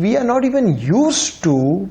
we are not even used to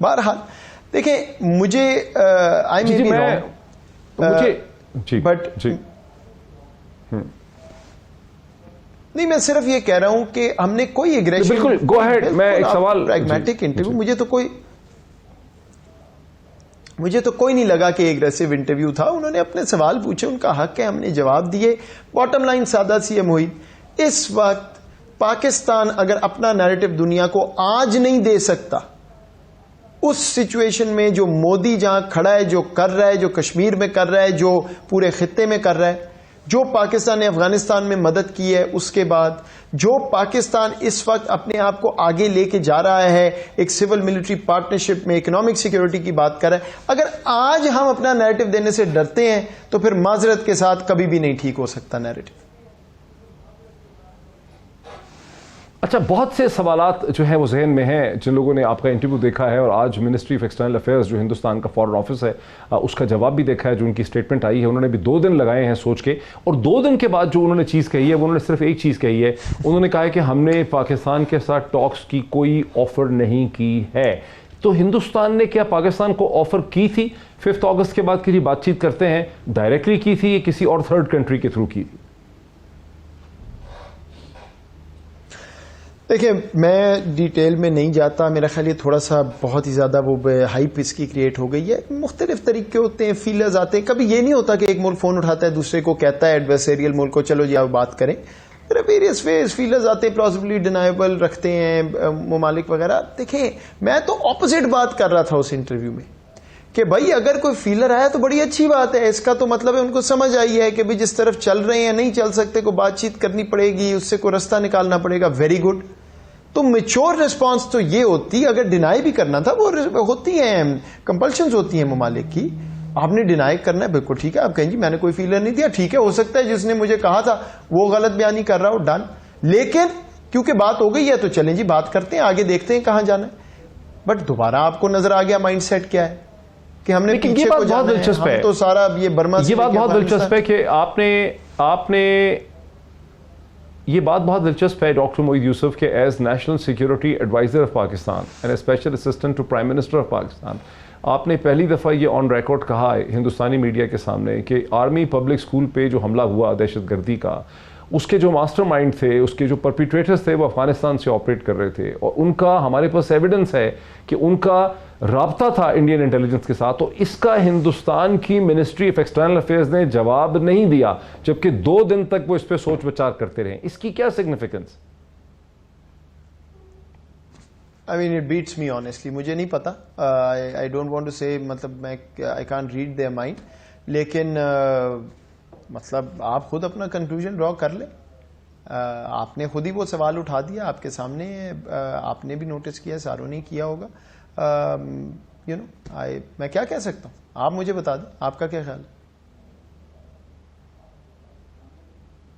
بہرحال دیکھیں مجھے آئی مے بی رانگ بٹ نہیں، میں صرف یہ کہہ رہا ہوں کہ ہم نے کوئی ایگریشن، بالکل گو ہیڈ، میں ایک سوال، پریگمیٹک انٹرویو، مجھے تو کوئی نہیں لگا کہ ایگریسو انٹرویو تھا. انہوں نے اپنے سوال پوچھے، ان کا حق ہے، ہم نے جواب دیے. باٹم لائن سادہ سی ہے محیط، اس وقت پاکستان اگر اپنا نیریٹو دنیا کو آج نہیں دے سکتا، اس سچویشن میں جو مودی جہاں کھڑا ہے، جو کر رہا ہے، جو کشمیر میں کر رہا ہے، جو پورے خطے میں کر رہا ہے، جو پاکستان نے افغانستان میں مدد کی ہے، اس کے بعد جو پاکستان اس وقت اپنے آپ کو آگے لے کے جا رہا ہے ایک سول ملٹری پارٹنرشپ میں، اکنامک سیکیورٹی کی بات کر رہا ہے، اگر آج ہم اپنا نیریٹو دینے سے ڈرتے ہیں تو پھر معذرت کے ساتھ کبھی بھی نہیں ٹھیک ہو سکتا نیریٹو. اچھا، بہت سے سوالات جو ہیں وہ ذہن میں ہیں جن لوگوں نے آپ کا انٹرویو دیکھا ہے اور آج منسٹری آف ایکسٹرنل افیئرز جو ہندوستان کا فارن آفس ہے اس کا جواب بھی دیکھا ہے، جو ان کی سٹیٹمنٹ آئی ہے. انہوں نے بھی 2 دن لگائے ہیں سوچ کے، اور 2 دن کے بعد جو انہوں نے چیز کہی ہے وہ انہوں نے صرف ایک چیز کہی ہے. انہوں نے کہا ہے کہ ہم نے پاکستان کے ساتھ ٹاکس کی کوئی آفر نہیں کی ہے. تو ہندوستان نے کیا پاکستان کو آفر کی تھی 5 اگست کے بعد کی بات چیت کرتے ہیں، ڈائریکٹلی کی تھی یا کسی اور تھرڈ کنٹری کے تھرو کی تھی؟ دیکھیں میں ڈیٹیل میں نہیں جاتا، میرا خیال یہ تھوڑا سا بہت ہی زیادہ وہ ہائپ اس کی کریٹ ہو گئی ہے. مختلف طریقے ہوتے ہیں، فیلرز آتے ہیں. کبھی یہ نہیں ہوتا کہ ایک ملک فون اٹھاتا ہے دوسرے کو کہتا ہے ایڈورسریل ملک کو چلو جی آپ بات کریں. ویریس ویز فیلرز آتے ہیں، پلازیبلی ڈینائبل رکھتے ہیں ممالک وغیرہ. دیکھیں میں تو اپوزٹ بات کر رہا تھا اس انٹرویو میں کہ بھائی اگر کوئی فیلر آیا تو بڑی اچھی بات ہے، اس کا تو مطلب ہے ان کو سمجھ آئی ہے کہ بھائی جس طرف چل رہے ہیں نہیں چل سکتے، کو بات چیت کرنی پڑے گی، اس سے کوئی رستہ نکالنا پڑے گا. Very good. تو میچور ریسپانس تو یہ ہوتی، اگر ڈینائی بھی کرنا تھا وہ ہوتی ہیں، کمپلشنز ہوتی ہیں ممالک کی. آپ نے ڈینائی کرنا ہے، بالکل ٹھیک ہے، آپ کہیں جی میں نے کوئی فیلر نہیں دیا، ٹھیک ہے، ہو سکتا ہے جس نے مجھے کہا تھا وہ غلط بیانی کر رہا ہو، ڈن. لیکن کیونکہ بات ہو گئی ہے تو چلیں جی بات کرتے ہیں، آگے دیکھتے ہیں کہاں جانا ہے. بٹ دوبارہ آپ کو نظر آ گیا مائنڈ سیٹ کیا ہے کہ ہم نے پیچھے کو جانا ہے، ہم تو سارا یہ برما سے. یہ بات بہت دلچسپ ہے کہ آپ نے یہ بات بہت دلچسپ ہے ڈاکٹر موید یوسف کے as national security adviser of Pakistan and special assistant to prime minister of Pakistan, آپ نے پہلی دفعہ یہ آن ریکارڈ کہا ہے ہندوستانی میڈیا کے سامنے کہ آرمی پبلک اسکول پہ جو حملہ ہوا دہشت گردی کا، اس کے جو ماسٹر مائنڈ تھے، اس کے جو پرپیٹریٹرز تھے وہ افغانستان سے آپریٹ کر رہے تھے، اور ان کا ہمارے پاس ایویڈنس ہے کہ ان کا رابطہ تھا انڈین انٹیلیجنس کے ساتھ. تو اس کا ہندوستان کی منسٹری آف ایکسٹرنل افیئرز نے جواب نہیں دیا، جبکہ 2 دن تک وہ اس پہ سوچ بچار کرتے رہے. اس کی کیا significance? I mean it beats me honestly. مجھے نہیں پتا. I don't want to say مطلب I can't read their mind. لیکن مطلب آپ خود اپنا کنکلوژن ڈرا کر لیں. آپ نے خود ہی وہ سوال اٹھا دیا، آپ کے سامنے آپ نے بھی نوٹس کیا، ساروں نے کیا ہوگا. میں کیا کہہ سکتا ہوں، آپ مجھے بتا دیں آپ کا کیا خیال ہے.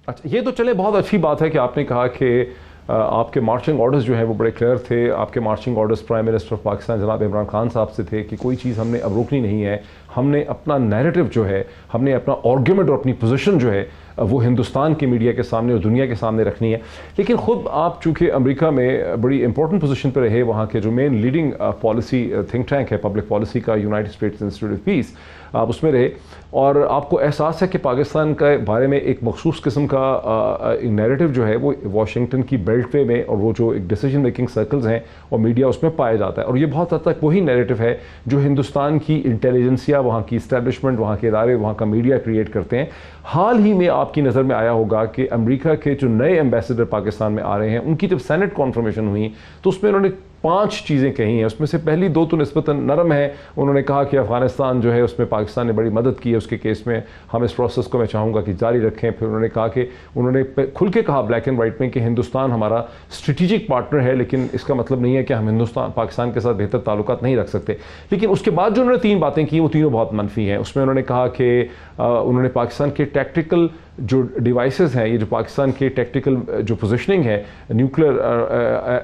اچھا، یہ تو چلے بہت اچھی بات ہے کہ آپ نے کہا کہ آپ کے مارچنگ آرڈرز جو ہیں وہ بڑے کلیئر تھے. آپ کے marching orders prime minister of Pakistan جناب عمران خان صاحب سے تھے کہ کوئی چیز ہم نے اب روکنی نہیں ہے، ہم نے اپنا نیریٹو جو ہے، ہم نے اپنا آرگیومنٹ اور اپنی پوزیشن جو ہے وہ ہندوستان کی میڈیا کے سامنے اور دنیا کے سامنے رکھنی ہے. لیکن خود آپ چونکہ امریکہ میں بڑی امپورٹنٹ پوزیشن پہ رہے، وہاں کے جو مین لیڈنگ پالیسی تھنک ٹینک ہے پبلک پالیسی کا، United States institute of peace, آپ اس میں رہے، اور آپ کو احساس ہے کہ پاکستان کے بارے میں ایک مخصوص قسم کا نیریٹو جو ہے وہ واشنگٹن کی بیلٹ وے میں، اور وہ جو ایک ڈیسیجن میکنگ سرکلز ہیں اور میڈیا اس میں پایا جاتا ہے، اور یہ بہت حد تک وہی نیریٹو ہے جو ہندوستان کی انٹیلیجنسیا، وہاں کی اسٹیبلشمنٹ، وہاں کے ادارے، وہاں کا میڈیا کریٹ کرتے ہیں. حال ہی میں آپ کی نظر میں آیا ہوگا کہ امریکہ کے جو نئے ایمبیسڈر پاکستان میں آ رہے ہیں، ان کی جب سینٹ کانفرمیشن ہوئی تو اس میں انہوں نے 5 چیزیں کہی ہیں. اس میں سے پہلی 2 تو نسبتاً نرم ہے. انہوں نے کہا کہ افغانستان جو ہے اس میں پاکستان نے بڑی مدد کی ہے اس کے کیس میں، ہم اس پروسیس کو میں چاہوں گا کہ جاری رکھیں. پھر انہوں نے کہا کہ انہوں نے کھل کے کہا بلیک اینڈ وائٹ میں کہ ہندوستان ہمارا اسٹریٹجک پارٹنر ہے، لیکن اس کا مطلب نہیں ہے کہ ہم پاکستان کے ساتھ بہتر تعلقات نہیں رکھ سکتے. لیکن اس کے بعد جو انہوں نے 3 باتیں کی وہ تینوں بہت منفی ہیں. اس میں انہوں نے کہا کہ انہوں نے پاکستان کے ٹیکٹیکل جو ڈیوائسز ہیں, یہ جو پاکستان کے ٹیکٹیکل جو پوزیشننگ ہے نیوکلیر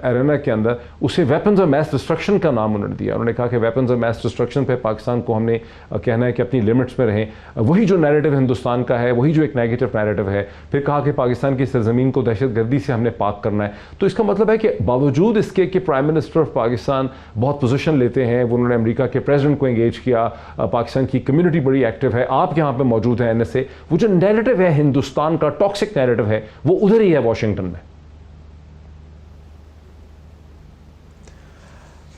ایرینا کے اندر, اسے ویپنز آف میس ڈسٹرکشن کا نام انہوں نے دیا. انہوں نے کہا کہ ویپنز آف میس ڈسٹرکشن پہ پاکستان کو ہم نے کہنا ہے کہ اپنی لمٹس میں رہیں. وہی جو نیریٹو ہندوستان کا ہے, وہی جو ایک نیگیٹو نیریٹو ہے. پھر کہا کہ پاکستان کی سرزمین کو دہشت گردی سے ہم نے پاک کرنا ہے. تو اس کا مطلب ہے کہ باوجود اس کے کہ پرائم منسٹر آف پاکستان بہت پوزیشن لیتے ہیں, انہوں نے امریکہ کے پریزیڈنٹ کو انگیج کیا, پاکستان کی کمیونٹی بڑی ایکٹیو ہے, آپ یہاں پہ موجود ہیں NSA, وہ جو نیریٹو ہے ہندوستان کا ٹاکسک نیریٹو ہے وہ ادھر ہی ہے واشنگٹن میں.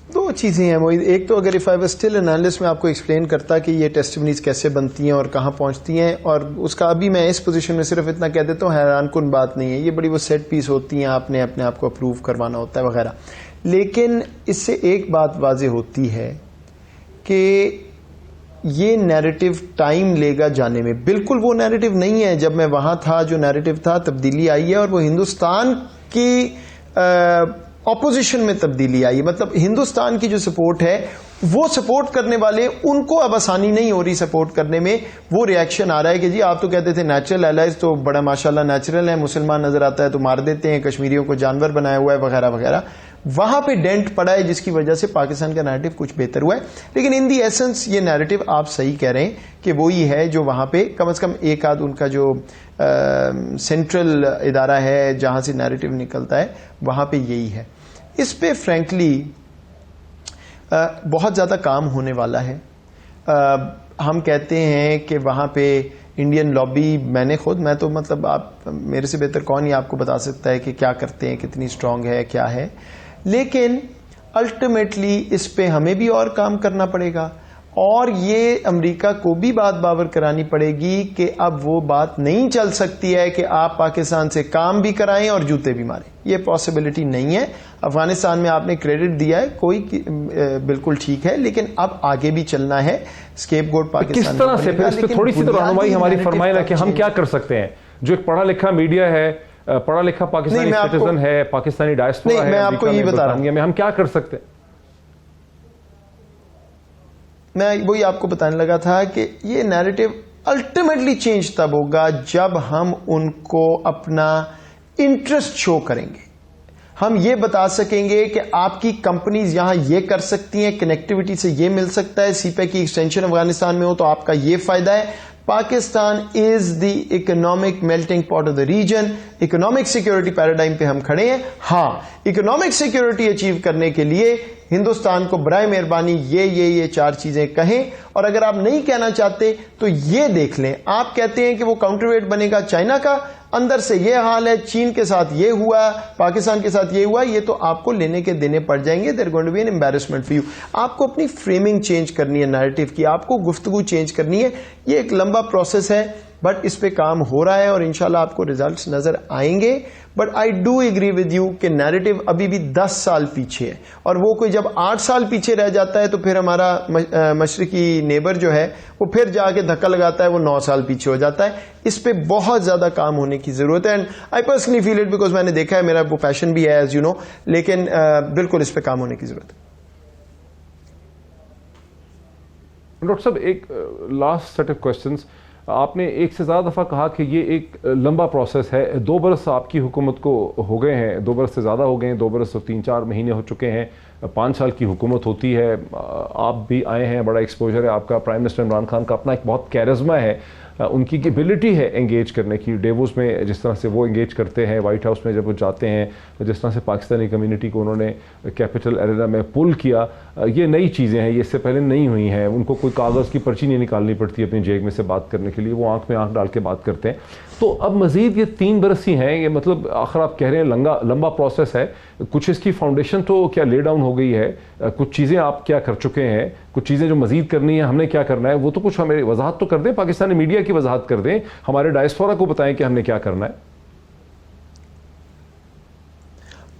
دو چیزیں ہیں موید. ایک تو اگر if I was still an analyst میں آپ کو ایکسپلین کرتا کہ یہ ٹیسٹیمنیز کیسے بنتی ہیں اور کہاں پہنچتی ہیں, اور اس کا ابھی میں اس پوزیشن میں صرف اتنا کہہ دیتا ہوں, حیران کن بات نہیں ہے, یہ بڑی وہ سیٹ پیس ہوتی ہیں, آپ نے اپنے آپ کو اپروو کروانا ہوتا ہے وغیرہ. لیکن اس سے ایک بات واضح ہوتی ہے کہ یہ نیریٹو ٹائم لے گا جانے میں. بالکل وہ نیریٹو نہیں ہے جب میں وہاں تھا جو نیریٹو تھا, تبدیلی آئی ہے, اور وہ ہندوستان کی اپوزیشن میں تبدیلی آئی ہے. مطلب ہندوستان کی جو سپورٹ ہے, وہ سپورٹ کرنے والے ان کو اب آسانی نہیں ہو رہی سپورٹ کرنے میں. وہ ریئیکشن آ رہا ہے کہ جی آپ تو کہتے تھے نیچرل الائز تو بڑا ماشاءاللہ نیچرل ہے, مسلمان نظر آتا ہے تو مار دیتے ہیں, کشمیریوں کو جانور بنایا ہوا ہے وغیرہ وغیرہ. وہاں پہ ڈینٹ پڑا ہے جس کی وجہ سے پاکستان کا نیریٹو کچھ بہتر ہوا ہے. لیکن ان دی ایسنس یہ نیریٹو آپ صحیح کہہ رہے ہیں کہ وہی ہے جو وہاں پہ کم از کم ایک آدھ ان کا جو سینٹرل ادارہ ہے جہاں سے نیریٹو نکلتا ہے وہاں پہ یہی ہے. اس پہ فرینکلی بہت زیادہ کام ہونے والا ہے. ہم کہتے ہیں کہ وہاں پہ انڈین لابی, میں تو مطلب آپ میرے سے بہتر کون ہی آپ کو بتا سکتا ہے کہ کیا کرتے ہیں, کتنی اسٹرانگ ہے, کیا ہے. لیکن الٹیمیٹلی اس پہ ہمیں بھی اور کام کرنا پڑے گا, اور یہ امریکہ کو بھی بات باور کرانی پڑے گی کہ اب وہ بات نہیں چل سکتی ہے کہ آپ پاکستان سے کام بھی کرائیں اور جوتے بھی ماریں. یہ پاسبلٹی نہیں ہے. افغانستان میں آپ نے کریڈٹ دیا ہے, کوئی بالکل ٹھیک ہے, لیکن اب آگے بھی چلنا ہے. اسکیپ گوٹ پاکستان کس طرح سے, پھر اس پہ تھوڑی سی تو رہنمائی ہماری فرمائے نا کہ ہم کیا کر سکتے ہیں. جو ایک پڑھا لکھا میڈیا ہے, پڑھا لکھا پاکستانی سٹیزن ہے, پاکستانی ڈائسپورا ہے, میں آپ کو یہ بتا رہا ہوں, ہم کیا کر سکتے ہیں. میں وہی آپ کو بتانے لگا تھا کہ یہ نیریٹو الٹیمیٹلی چینج تب ہوگا جب ہم ان کو اپنا انٹرسٹ شو کریں گے. ہم یہ بتا سکیں گے کہ آپ کی کمپنیز یہاں یہ کر سکتی ہیں, کنیکٹیوٹی سے یہ مل سکتا ہے, سی پیک کی ایکسٹینشن افغانستان میں ہو تو آپ کا یہ فائدہ ہے. پاکستان از the economic melting part of the region. Economic security paradigm پہ ہم کھڑے ہیں. ہاں, اکنامک سیکورٹی اچیو کرنے کے لیے ہندوستان کو برائے مہربانی یہ 4 چیزیں کہیں, اور اگر آپ نہیں کہنا چاہتے تو یہ دیکھ لیں. آپ کہتے ہیں کہ وہ کاؤنٹر ویٹ بنے گا چائنا کا, اندر سے یہ حال ہے, چین کے ساتھ یہ ہوا, پاکستان کے ساتھ یہ ہوا, یہ تو آپ کو لینے کے دینے پڑ جائیں گے. They're going to be an embarrassment for you. آپ کو اپنی فریمنگ چینج کرنی ہے نیریٹو کی, آپ کو گفتگو چینج کرنی ہے. یہ ایک لمبا پروسیس ہے, بٹ اس پہ کام ہو رہا ہے اور انشاءاللہ آپ کو ریزلٹس نظر آئیں گے. But I do agree with you کہ نیریٹو ابھی بھی 10 سال پیچھے ہے, اور وہ کوئی جب 8 سال پیچھے رہ جاتا ہے تو پھر ہمارا مشرقی نیبر جو ہے وہ پھر جا کے دھکا لگاتا ہے, وہ 9 سال پیچھے ہو جاتا ہے. اس پہ بہت زیادہ کام ہونے کی ضرورت ہے. And I personally feel it because میں نے دیکھا ہے, میرا وہ پیشن بھی ہے ایز یو نو, لیکن بالکل اس پہ کام ہونے کی ضرورت ہے. ڈاکٹر صاحب, ایک لاسٹ سیٹ آف کوشچنس. آپ نے ایک سے زیادہ دفعہ کہا کہ یہ ایک لمبا پروسیس ہے. 2 برس آپ کی حکومت کو ہو گئے ہیں, 2 برس سے زیادہ ہو گئے ہیں, 2 برس تو 3-4 مہینے ہو چکے ہیں. 5 سال کی حکومت ہوتی ہے, آپ بھی آئے ہیں, بڑا ایکسپوجر ہے آپ کا. پرائم منسٹر عمران خان کا اپنا ایک بہت کیرزما ہے, ان کی ایبلٹی ہے انگیج کرنے کی. ڈیووس میں جس طرح سے وہ انگیج کرتے ہیں, وائٹ ہاؤس میں جب وہ جاتے ہیں, جس طرح سے پاکستانی کمیونٹی کو انہوں نے کیپٹل ایرینا میں پل کیا, یہ نئی چیزیں ہیں, یہ اس سے پہلے نہیں ہوئی ہیں. ان کو کوئی کاغذ کی پرچی نہیں نکالنی پڑتی اپنی جیب میں سے بات کرنے کے لیے, وہ آنکھ میں آنکھ ڈال کے بات کرتے ہیں. تو اب مزید یہ 3 برس ہی ہیں, یہ مطلب آخر آپ کہہ رہے ہیں لمبا پروسیس ہے. کچھ اس کی فاؤنڈیشن تو کیا لے ڈاؤن ہو گئی ہے, کچھ چیزیں آپ کیا کر چکے ہیں, کچھ چیزیں جو مزید کرنی ہے, ہم نے کیا کرنا ہے, وہ تو کچھ ہمیں وضاحت تو کر دیں, پاکستانی میڈیا کی وضاحت کر دیں, ہمارے ڈائسپورا کو بتائیں کہ ہم نے کیا کرنا ہے.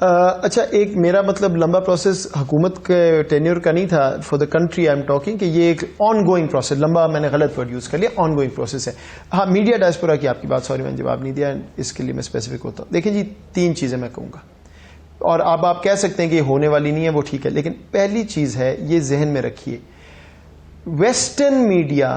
اچھا, ایک میرا مطلب لمبا پروسیس حکومت کے ٹینیور کا نہیں تھا. For the country I am talking کہ یہ ایک آن گوئنگ پروسیس. لمبا میں نے غلط ورڈ یوز کر لیا, آن گوئنگ پروسیس ہے. ہاں, میڈیا ڈائسپورا کی آپ کی بات, سوری میں نے جواب نہیں دیا, اس کے لیے میں اسپیسیفک ہوتا ہوں. دیکھیں جی, 3 چیزیں میں کہوں گا, اور اب آپ کہہ سکتے ہیں کہ یہ ہونے والی نہیں ہے, وہ ٹھیک ہے. لیکن پہلی چیز ہے, یہ ذہن میں رکھیے, ویسٹرن میڈیا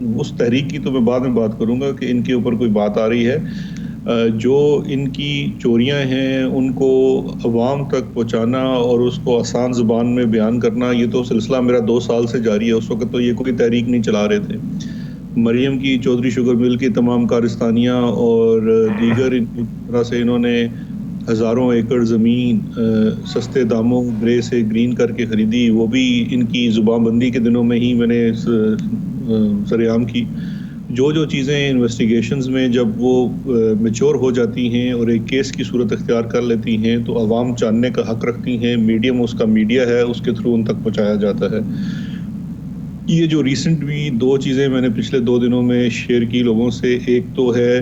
اس تحریک کی تو میں بعد میں بات کروں گا کہ ان کے اوپر کوئی بات آ رہی ہے. جو ان کی چوریاں ہیں ان کو عوام تک پہنچانا اور اس کو آسان زبان میں بیان کرنا، یہ تو سلسلہ میرا 2 سال سے جاری ہے. اس وقت تو یہ کوئی تحریک نہیں چلا رہے تھے. مریم کی چودھری شوگر مل کی تمام کارستانیاں اور دیگر طرح سے انہوں نے ہزاروں ایکڑ زمین سستے داموں گرے سے گرین کر کے خریدی. وہ بھی ان کی زبان بندی کے دنوں میں ہی میں نے سرعام کی. جو چیزیں انویسٹیگیشنز میں جب وہ میچور ہو جاتی ہیں اور ایک کیس کی صورت اختیار کر لیتی ہیں تو عوام جاننے کا حق رکھتی ہیں. میڈیم اس کا میڈیا ہے، اس کے تھرو ان تک پہنچایا جاتا ہے. یہ جو ریسنٹ بھی 2 چیزیں میں نے پچھلے 2 دنوں میں شیئر کی لوگوں سے، ایک تو ہے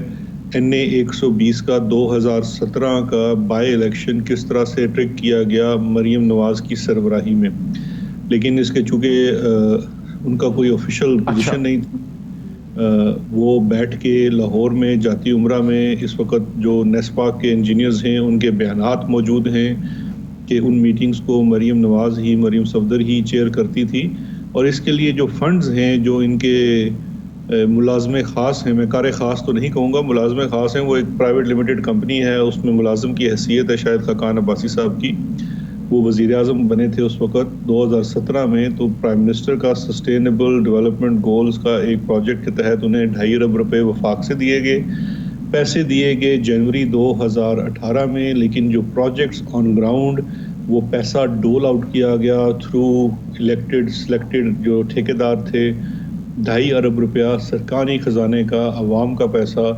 NA 120 کا 2017 کا بائی الیکشن کس طرح سے ٹرک کیا گیا مریم نواز کی سربراہی میں. لیکن اس کے چونکہ ان کا کوئی آفیشیل پوزیشن نہیں تھی، وہ بیٹھ کے لاہور میں جاتی عمرہ میں اس وقت جو نیسپاک کے انجینئرز ہیں ان کے بیانات موجود ہیں کہ ان میٹنگز کو مریم نواز ہی، مریم صفدر ہی چیئر کرتی تھی. اور اس کے لیے جو فنڈز ہیں جو ان کے ملازم خاص ہیں، میں کار خاص تو نہیں کہوں گا، ملازم خاص ہیں، وہ ایک پرائیویٹ لمیٹڈ کمپنی ہے، اس میں ملازم کی حیثیت ہے شاہد خاقان عباسی صاحب کی. وہ وزیر اعظم بنے تھے اس وقت 2017 میں. تو پرائم منسٹر کا سسٹینیبل ڈیولپمنٹ گولز کا ایک پروجیکٹ کے تحت انہیں 2.5 ارب روپے وفاق سے دیے گئے. پیسے دیے گئے جنوری 2018 میں، لیکن جو پروجیکٹس آن گراؤنڈ وہ پیسہ ڈول آؤٹ کیا گیا تھرو سلیکٹڈ جو ٹھیکیدار تھے. 2.5 ارب روپیہ سرکاری خزانے کا، عوام کا پیسہ،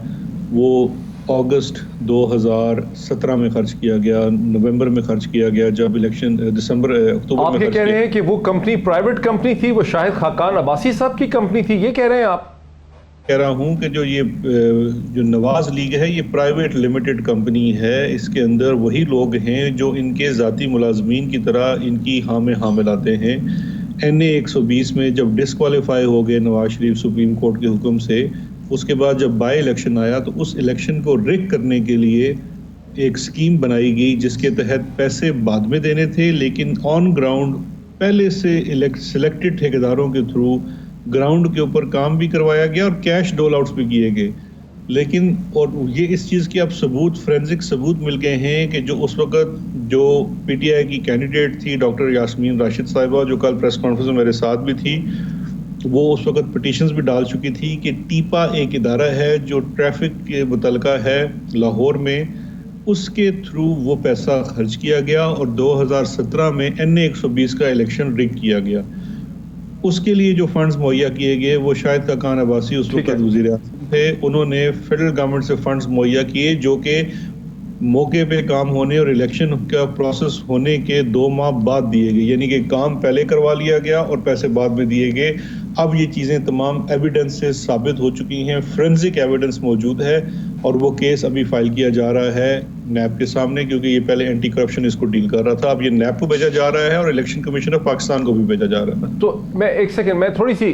وہ اگست 2017 میں خرچ کیا گیا، نومبر میں خرچ کیا گیا جب الیکشن اکتوبر میں. آپ یہ کہہ رہے ہیں کہ وہ کمپنی پرائیویٹ کمپنی تھی، وہ شاہد خاقان عباسی صاحب کی کمپنی تھی، یہ کہہ رہے ہیں آپ؟ کہہ رہا ہوں کہ جو نواز لیگ ہے یہ پرائیویٹ لمیٹڈ کمپنی ہے. اس کے اندر وہی لوگ ہیں جو ان کے ذاتی ملازمین کی طرح ان کی حاملاتے ہیں. NA 120 میں جب ڈسکوالیفائی ہو گئے نواز شریف سپریم کورٹ کے حکم سے، اس کے بعد جب بائی الیکشن آیا تو اس الیکشن کو ریگ کرنے کے لیے ایک سکیم بنائی گئی جس کے تحت پیسے بعد میں دینے تھے، لیکن آن گراؤنڈ پہلے سے سلیکٹڈ ٹھیکیداروں کے تھرو گراؤنڈ کے اوپر کام بھی کروایا گیا اور کیش ڈول آؤٹس بھی کیے گئے. لیکن اور یہ اس چیز کے اب ثبوت، فورینزک ثبوت مل گئے ہیں کہ جو اس وقت جو PTI کی کینڈیڈیٹ تھی ڈاکٹر یاسمین راشد صاحبہ، جو کل پریس کانفرنس میں میرے ساتھ بھی تھی، وہ اس وقت پٹیشنز بھی ڈال چکی تھی کہ ٹیپا ایک ادارہ ہے جو ٹریفک کے متعلقہ ہے لاہور میں، اس کے تھرو وہ پیسہ خرچ کیا گیا اور 2017 میں NA 120 کا الیکشن ریگ کیا گیا. اس کے لیے جو فنڈز مہیا کیے گئے وہ شاہد خاقان عباسی اس وقت وزیر اعظم تھے، انہوں نے فیڈرل گورنمنٹ سے فنڈز مہیا کیے جو کہ موقع پہ کام ہونے اور الیکشن کا پروسیس ہونے کے 2 ماہ بعد دیے گئے. یعنی کہ کام پہلے کروا لیا گیا اور پیسے بعد میں دیے گئے. اب یہ چیزیں تمام ایویڈنس سے ثابت ہو چکی ہیں، فورینزک ایویڈنس موجود ہے اور وہ کیس ابھی فائل کیا جا رہا ہے نیب کے سامنے، کیونکہ یہ پہلے اینٹی کرپشن اس کو ڈیل کر رہا تھا، اب یہ نیب کو بھیجا جا رہا ہے اور الیکشن کمیشن آف پاکستان کو بھی بھیجا جا رہا ہے. تو میں ایک سیکنڈ، میں تھوڑی سی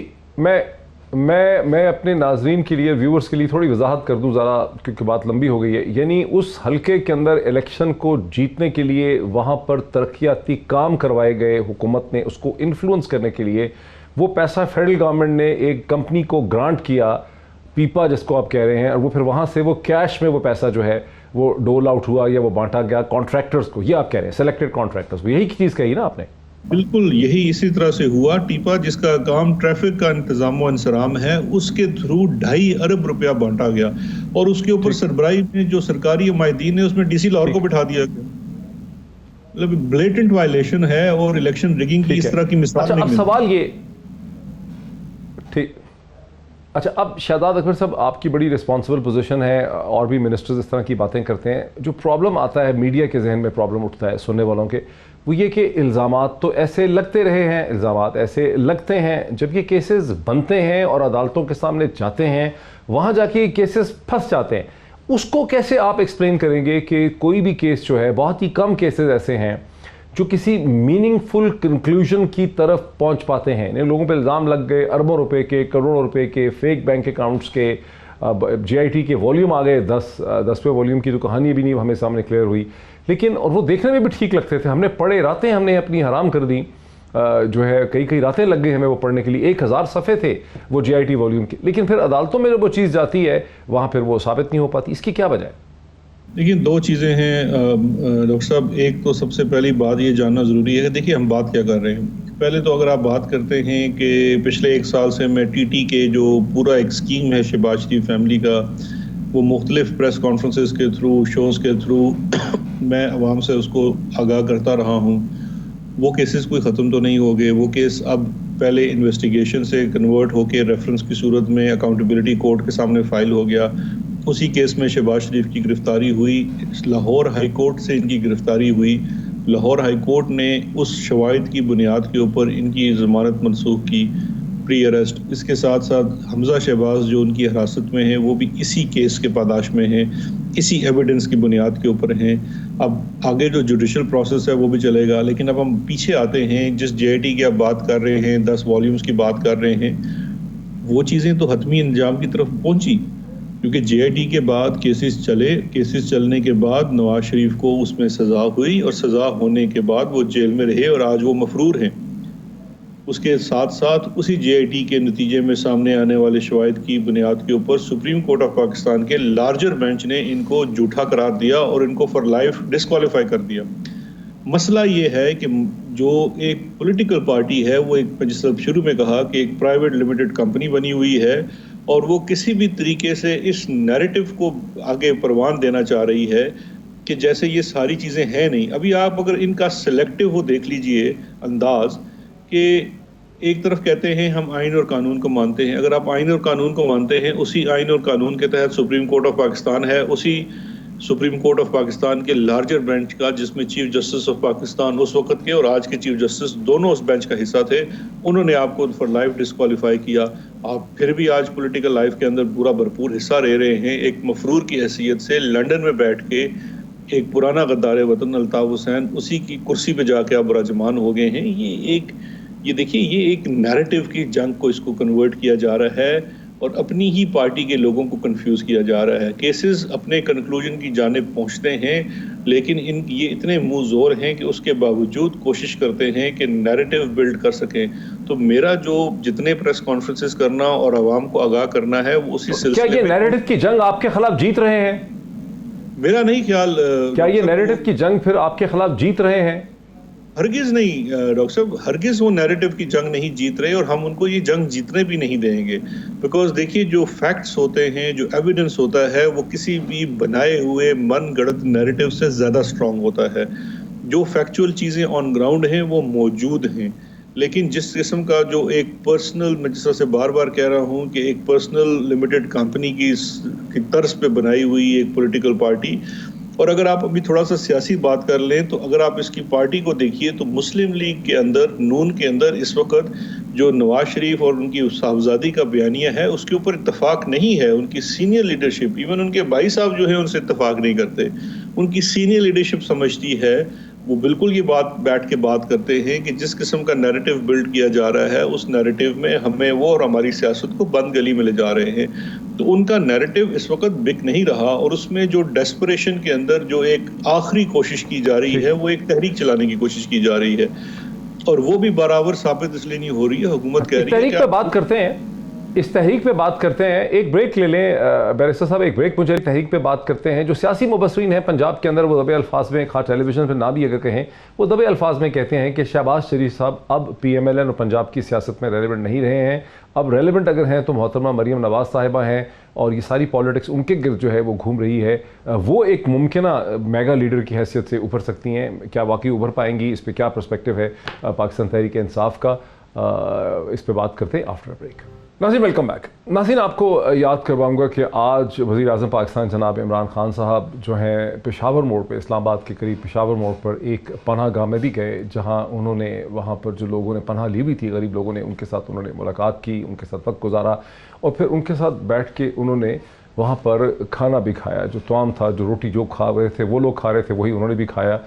میں اپنے ناظرین کے لیے، ویورز کے لیے تھوڑی وضاحت کر دوں ذرا، کیونکہ بات لمبی ہو گئی ہے. یعنی اس حلقے کے اندر الیکشن کو جیتنے کے لیے وہاں پر ترقیاتی کام کروائے گئے، حکومت نے اس کو انفلوئنس کرنے کے لیے وہ پیسہ فیڈرل گورنمنٹ نے ایک کمپنی کو گرانٹ کیا، پیپا جس کو آپ کہہ رہے ہیں، اور وہ پھر وہاں سے وہ کیش میں وہ پیسہ جو ہے وہ ڈول آؤٹ ہوا یا وہ بانٹا گیا کانٹریکٹرز کو. یہ آپ کہہ رہے ہیں سلیکٹڈ کانٹریکٹرز کو، یہی چیز کہی نا آپ نے؟ بالکل یہی اسی طرح سے ہوا. ٹیپا جس کا کام ٹریفک کا انتظام و انصرام ہے، اس کے تھرو 2.5 ارب روپیہ بانٹا گیا اور اس کے اوپر سربراہی میں جو سرکاری عمائدین ہے اس میں DC لاہور کو بٹھا دیا گیا. مطلب بلیٹنٹ وائلیشن ہے اور الیکشن ریگنگ کی اس طرح کی مثال نہیں. اب سوال یہ ٹھیک، اچھا اب شہزاد اکبر صاحب آپ کی بڑی رسپانسبل پوزیشن ہے اور بھی منسٹرز اس طرح کی باتیں کرتے ہیں. جو پرابلم آتا ہے میڈیا کے ذہن میں، پرابلم اٹھتا ہے سننے والوں کے، وہ یہ کہ الزامات تو ایسے لگتے رہے ہیں، الزامات ایسے لگتے ہیں، جب یہ کیسز بنتے ہیں اور عدالتوں کے سامنے جاتے ہیں وہاں جا کے یہ کیسز پھنس جاتے ہیں. اس کو کیسے آپ ایکسپلین کریں گے کہ کوئی بھی کیس جو ہے، بہت ہی کم کیسز ایسے ہیں جو کسی میننگ فل کنکلوژن کی طرف پہنچ پاتے ہیں؟ لوگوں پہ الزام لگ گئے اربوں روپے کے، کروڑوں روپے کے، فیک بینک اکاؤنٹس کے، GIT کے والیوم آ گئے 10ویں والیوم کی تو کہانی بھی نہیں ہمیں سامنے کلیئر ہوئی، لیکن اور وہ دیکھنے میں بھی ٹھیک لگتے تھے، ہم نے پڑھے، راتیں ہم نے اپنی حرام کر دیں. جو ہے کئی راتیں لگ گئی ہمیں وہ پڑھنے کے لیے. 1000 صفحے تھے وہ GIT والیوم کے, لیکن پھر عدالتوں میں جب وہ چیز جاتی ہے وہاں پھر وہ ثابت نہیں ہو پاتی. اس کی کیا وجہ ہے؟ دیکھیے دو چیزیں ہیں ڈاکٹر صاحب. ایک تو سب سے پہلی بات یہ جاننا ضروری ہے کہ دیکھیے ہم بات کیا کر رہے ہیں. پہلے تو اگر آپ بات کرتے ہیں کہ پچھلے 1 سال سے میں TT کے جو پورا ایک اسکیم ہے شہباز شریف فیملی کا, وہ مختلف پریس کانفرنسز کے تھرو, شوز کے تھرو میں عوام سے اس کو آگاہ کرتا رہا ہوں. وہ کیسز کوئی ختم تو نہیں ہو گئے. وہ کیس اب پہلے انویسٹیگیشن سے کنورٹ ہو کے ریفرنس کی صورت میں اکاؤنٹیبلٹی کورٹ کے سامنے فائل ہو گیا. اسی کیس میں شہباز شریف کی گرفتاری ہوئی, لاہور ہائی کورٹ سے ان کی گرفتاری ہوئی. لاہور ہائی کورٹ نے اس شواہد کی بنیاد کے اوپر ان کی ضمانت منسوخ کی پری اریسٹ. اس کے ساتھ ساتھ حمزہ شہباز جو ان کی حراست میں ہیں وہ بھی اسی کیس کے پاداش میں ہیں, اسی ایویڈنس کی بنیاد کے اوپر ہیں. اب آگے جو جوڈیشل پروسیس ہے وہ بھی چلے گا, لیکن اب ہم پیچھے آتے ہیں. جس GIT کی آپ بات کر رہے ہیں, 10 والیومز کی بات کر رہے ہیں, وہ چیزیں تو حتمی انجام کی طرف پہنچی, کیونکہ GIT کے بعد کیسز چلے. کیسز چلنے کے بعد نواز شریف کو اس میں سزا ہوئی, اور سزا ہونے کے بعد وہ جیل میں رہے اور آج وہ مفرور ہیں. اس کے ساتھ ساتھ اسی GIT کے نتیجے میں سامنے آنے والے شواہد کی بنیاد کے اوپر سپریم کورٹ آف پاکستان کے لارجر بینچ نے ان کو جھوٹا قرار دیا اور ان کو فار لائف ڈسکوالیفائی کر دیا. مسئلہ یہ ہے کہ جو ایک پولیٹیکل پارٹی ہے وہ ایک, جس طرح شروع میں کہا کہ ایک پرائیویٹ لمیٹڈ کمپنی بنی ہوئی ہے, اور وہ کسی بھی طریقے سے اس نیریٹو کو آگے پروان دینا چاہ رہی ہے کہ جیسے یہ ساری چیزیں ہیں نہیں. ابھی آپ اگر ان کا سلیکٹو وہ دیکھ لیجئے انداز, کہ ایک طرف کہتے ہیں ہم آئین اور قانون کو مانتے ہیں. اگر آپ آئین اور قانون کو مانتے ہیں, اسی آئین اور قانون کے تحت سپریم کورٹ آف پاکستان ہے, اسی سپریم کورٹ آف پاکستان کے لارجر بینچ کا, جس میں چیف جسٹس آف پاکستان اس وقت کے اور آج کے چیف جسٹس دونوں اس بینچ کا حصہ تھے, انہوں نے آپ کو فار لائف ڈسکوالیفائی کیا. آپ پھر بھی آج پولیٹیکل لائف کے اندر پورا بھرپور حصہ لے رہے ہیں. ایک مفرور کی حیثیت سے لنڈن میں بیٹھ کے ایک پرانا غدار وطن الطاف حسین اسی کی کرسی پہ جا کے آپ براجمان ہو گئے ہیں. یہ دیکھیے یہ ایک نیریٹو کی جنگ کو اس کو کنورٹ کیا جا رہا ہے, اور اپنی ہی پارٹی کے لوگوں کو کنفیوز کیا جا رہا ہے. کیسز اپنے کنکلوژن کی جانب پہنچتے ہیں, لیکن یہ اتنے منہ زور ہیں کہ اس کے باوجود کوشش کرتے ہیں کہ نیریٹو بلڈ کر سکیں. تو میرا جو جتنے پریس کانفرنسز کرنا اور عوام کو آگاہ کرنا ہے وہ اسی سلسلے میں. کیا یہ نیریٹو کی جنگ آپ کے خلاف جیت رہے ہیں؟ میرا نہیں خیال. کیا یہ نیریٹو کی جنگ پھر آپ کے خلاف جیت رہے ہیں؟ ہرگز نہیں ڈاکٹر صاحب, ہرگز وہ نیریٹو کی جنگ نہیں جیت رہے, اور ہم ان کو یہ جنگ جیتنے بھی نہیں دیں گے. بیکاز دیکھیے جو فیکٹس ہوتے ہیں, جو ایویڈنس ہوتا ہے, وہ کسی بھی بنائے ہوئے من گڑت نیریٹو سے زیادہ اسٹرانگ ہوتا ہے. جو فیکچوئل چیزیں آن گراؤنڈ ہیں وہ موجود ہیں. لیکن جس قسم کا جو ایک پرسنل, میں جس طرح سے بار بار کہہ رہا ہوں کہ ایک پرسنل لمیٹڈ کمپنی کی طرز پہ بنائی ہوئی ایک پولیٹیکل پارٹی, اور اگر آپ ابھی تھوڑا سا سیاسی بات کر لیں تو اگر آپ اس کی پارٹی کو دیکھیے تو مسلم لیگ کے اندر, نون کے اندر اس وقت جو نواز شریف اور ان کی صاحبزادی کا بیانیہ ہے اس کے اوپر اتفاق نہیں ہے. ان کی سینئر لیڈرشپ, ایون ان کے بھائی صاحب جو ہیں ان سے اتفاق نہیں کرتے. ان کی سینئر لیڈرشپ سمجھتی ہے, وہ بالکل یہ بات بیٹھ کے بات کرتے ہیں کہ جس قسم کا نیریٹو بلڈ کیا جا رہا ہے اس نیریٹو میں ہمیں وہ اور ہماری سیاست کو بند گلی میں لے جا رہے ہیں. تو ان کا نیریٹو اس وقت بک نہیں رہا, اور اس میں جو ڈیسپریشن کے اندر جو ایک آخری کوشش کی جا رہی ہے وہ ایک تحریک چلانے کی کوشش کی جا رہی ہے, اور وہ بھی برابر ثابت اس لیے نہیں ہو رہی ہے. حکومت کہہ رہی ہے تحریک پہ بات کرتے ہیں, اس تحریک پہ بات کرتے ہیں. ایک بریک لے لیں بیرسٹر صاحب, ایک بریک. مجھے تحریک پہ بات کرتے ہیں. جو سیاسی مبصرین ہیں پنجاب کے اندر وہ دبے الفاظ میں, خاص ٹیلی ویژن پہ نہ بھی اگر کہیں, وہ دبے الفاظ میں کہتے ہیں کہ شہباز شریف صاحب اب PMLN اور پنجاب کی سیاست میں ریلیونٹ نہیں رہے ہیں. اب ریلیونٹ اگر ہیں تو محترمہ مریم نواز صاحبہ ہیں, اور یہ ساری پالیٹکس ان کے گرد جو ہے وہ گھوم رہی ہے. وہ ایک ممکنہ میگا لیڈر کی حیثیت سے ابھر سکتی ہیں. کیا واقعی ابھر پائیں گی؟ اس پہ کیا پرسپیکٹو ہے پاکستان تحریک انصاف کا؟ اس پہ بات کرتے ہیں آفٹر بریک. ناظرین ویلکم بیک. ناظرین آپ کو یاد کرواؤں گا کہ آج وزیر اعظم پاکستان جناب عمران خان صاحب جو ہیں پشاور موڑ پہ, اسلام آباد کے قریب پشاور موڑ پر ایک پناہ گاہ میں بھی گئے, جہاں انہوں نے وہاں پر جو لوگوں نے پناہ لی ہوئی تھی, غریب لوگوں نے, ان کے ساتھ انہوں نے ملاقات کی, ان کے ساتھ وقت گزارا, اور پھر ان کے ساتھ بیٹھ کے انہوں نے وہاں پر کھانا بھی کھایا. جو طعام تھا, جو روٹی جو کھا رہے تھے وہ لوگ کھا رہے تھے, وہی انہوں نے بھی کھایا.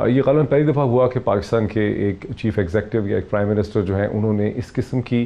یہ غالباً پہلی دفعہ ہوا کہ پاکستان کے ایک چیف ایگزیکٹو یا ایک پرائم منسٹر جو ہیں انہوں نے اس قسم کی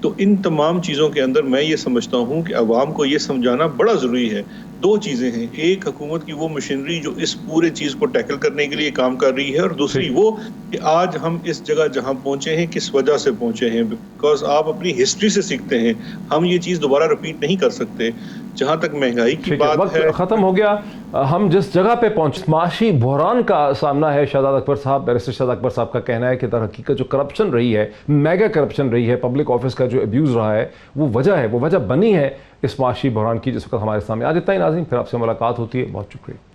تو ان تمام چیزوں کے اندر میں یہ سمجھتا ہوں کہ عوام کو یہ سمجھانا بڑا ضروری ہے. دو چیزیں ہیں، ایک حکومت کی وہ مشینری جو اس پورے چیز کو ٹیکل کرنے کے لیے کام کر رہی ہے، اور دوسری وہ کہ آج ہم اس جگہ جہاں پہنچے ہیں کس وجہ سے پہنچے ہیں. بیکاز آپ اپنی ہسٹری سے سیکھتے ہیں، ہم یہ چیز دوبارہ رپیٹ نہیں کر سکتے. جہاں تک مہنگائی کی بات ہے، ختم ہو گیا. ہم جس جگہ پہ پہنچے، معاشی بحران کا سامنا ہے. شہزاد اکبر صاحب، بیرسٹر شہزاد اکبر صاحب کا کہنا ہے کہ در حقیقت جو کرپشن رہی ہے، میگا کرپشن رہی ہے، پبلک آفس کا جو ابیوز رہا ہے، وہ وجہ بنی ہے اس معاشی بحران کی جس وقت ہمارے سامنے. آج اتنا ہی ناظرین، پھر آپ سے ملاقات ہوتی ہے. بہت شکریہ.